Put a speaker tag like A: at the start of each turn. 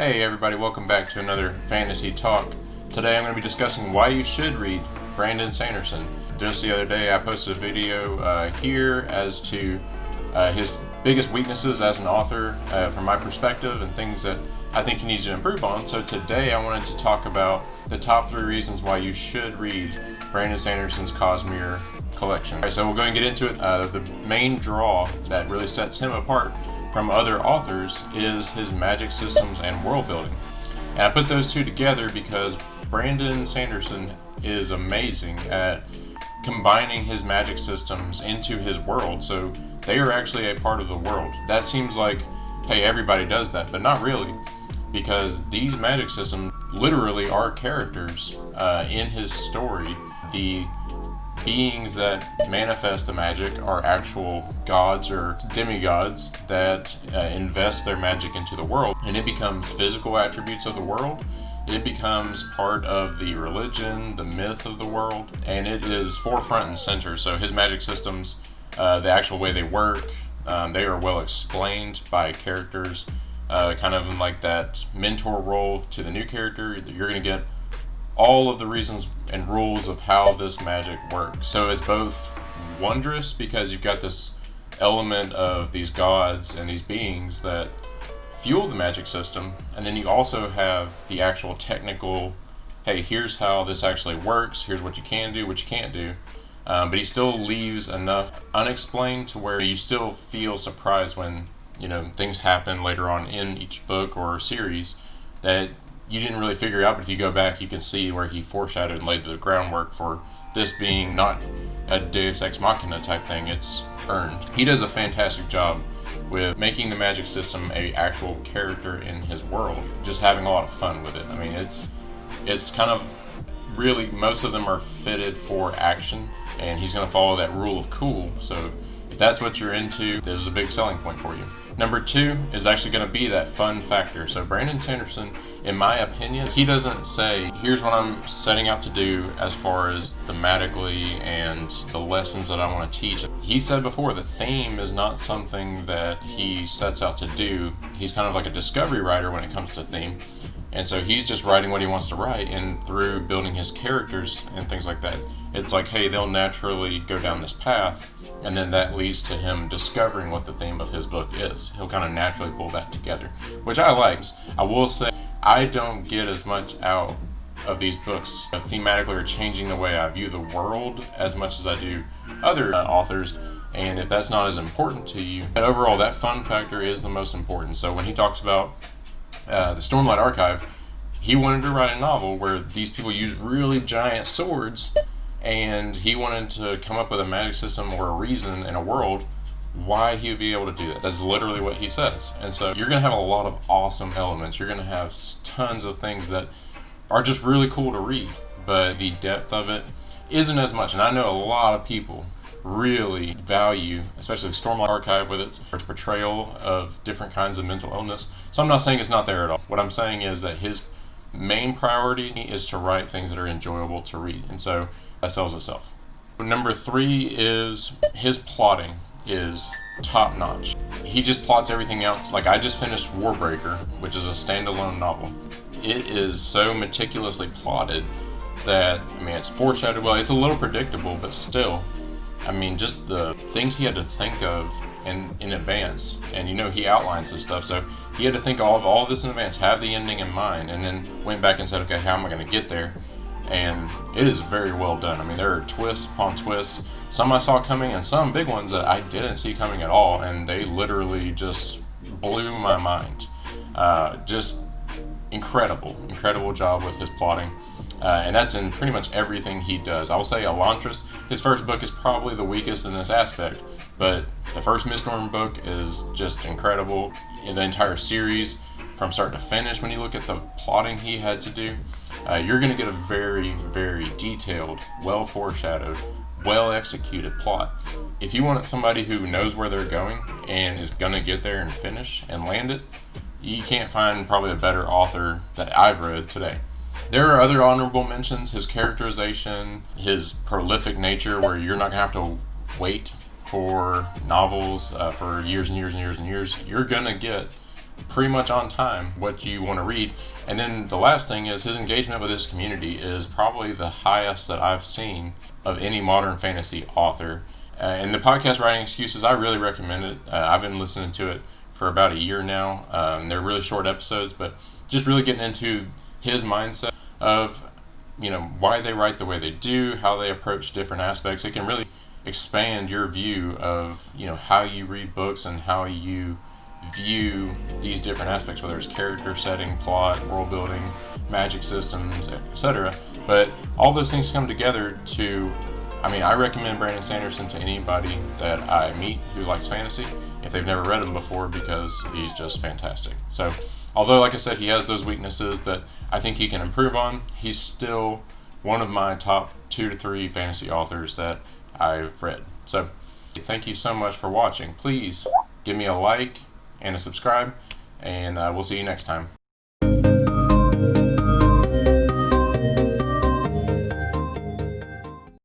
A: Hey everybody, welcome back to another Fantasy Talk. Today I'm going to be discussing why you should read Brandon Sanderson. Just the other day I posted a video here as to his biggest weaknesses as an author from my perspective and things that I think he needs to improve on. So today I wanted to talk about the top 3 reasons why you should read Brandon Sanderson's Cosmere collection. Okay, so we'll go and get into it. The main draw that really sets him apart from other authors is his magic systems and world building. And I put those two together because Brandon Sanderson is amazing at combining his magic systems into his world, so they are actually a part of the world. That seems like, hey, everybody does that, but not really, because these magic systems literally are characters in his story. The beings that manifest the magic are actual gods or demigods that invest their magic into the world, and it becomes physical attributes of the world. It becomes part of the religion, the myth of the world, and it is forefront and center. So his magic systems, the actual way they work, they are well explained by characters, kind of like that mentor role to the new character. You're going to get all of the reasons and rules of how this magic works. So it's both wondrous because you've got this element of these gods and these beings that fuel the magic system, and then you also have the actual technical, hey, here's how this actually works, here's what you can do, what you can't do. But he still leaves enough unexplained to where you still feel surprised when, things happen later on in each book or series that you didn't really figure out, but if you go back, you can see where he foreshadowed and laid the groundwork for this being not a Deus Ex Machina type thing, it's earned. He does a fantastic job with making the magic system a actual character in his world, just having a lot of fun with it. I mean, it's kind of really, most of them are fitted for action, and he's going to follow that rule of cool. So if that's what you're into, this is a big selling point for you. Number 2 is actually going to be that fun factor. So Brandon Sanderson, in my opinion, he doesn't say, here's what I'm setting out to do as far as thematically and the lessons that I want to teach. He said before, the theme is not something that he sets out to do. He's kind of like a discovery writer when it comes to theme. And so he's just writing what he wants to write, and through building his characters and things like that, it's like, hey, they'll naturally go down this path, and then that leads to him discovering what the theme of his book is. He'll kind of naturally pull that together, which I like. I will say, I don't get as much out of these books thematically or changing the way I view the world as much as I do other authors. And if that's not as important to you, but overall, that fun factor is the most important. So when he talks about the Stormlight Archive, he wanted to write a novel where these people use really giant swords, and he wanted to come up with a magic system or a reason in a world why he would be able to do that. That's literally what he says. And so you're going to have a lot of awesome elements. You're going to have tons of things that are just really cool to read, but the depth of it isn't as much. And I know a lot of people really value, especially the Stormlight Archive with its portrayal of different kinds of mental illness. So I'm not saying it's not there at all. What I'm saying is that his main priority is to write things that are enjoyable to read, and so that sells itself. Number 3 is his plotting is top notch. He just plots everything out. Like, I just finished Warbreaker, which is a standalone novel. It is so meticulously plotted that, it's foreshadowed well. It's a little predictable, but still, just the things he had to think of in advance, and he outlines this stuff, so he had to think of all of this in advance, have the ending in mind, and then went back and said, okay, how am I going to get there? And it is very well done. There are twists upon twists, some I saw coming and some big ones that I didn't see coming at all, and they literally just blew my mind. Just incredible job with his plotting. And that's in pretty much everything he does. I will say Elantris, his first book is probably the weakest in this aspect, but the first Miststorm book is just incredible. In the entire series, from start to finish, when you look at the plotting he had to do, you're going to get a very, very detailed, well foreshadowed, well executed plot. If you want somebody who knows where they're going and is going to get there and finish and land it, you can't find probably a better author that I've read today. There are other honorable mentions, his characterization, his prolific nature, where you're not going to have to wait for novels for years and years and years and years. You're going to get pretty much on time what you want to read. And then the last thing is his engagement with his community is probably the highest that I've seen of any modern fantasy author. And the podcast Writing Excuses, I really recommend it. I've been listening to it for about a year now. They're really short episodes, but just really getting into his mindset of, why they write the way they do, how they approach different aspects. It can really expand your view of, how you read books and how you view these different aspects, whether it's character setting, plot, world building, magic systems, etc. But all those things come together to, I recommend Brandon Sanderson to anybody that I meet who likes fantasy if they've never read him before, because he's just fantastic. So although, like I said, he has those weaknesses that I think he can improve on, he's still one of my top 2 to 3 fantasy authors that I've read. So thank you so much for watching. Please give me a like and a subscribe, and we'll see you next time.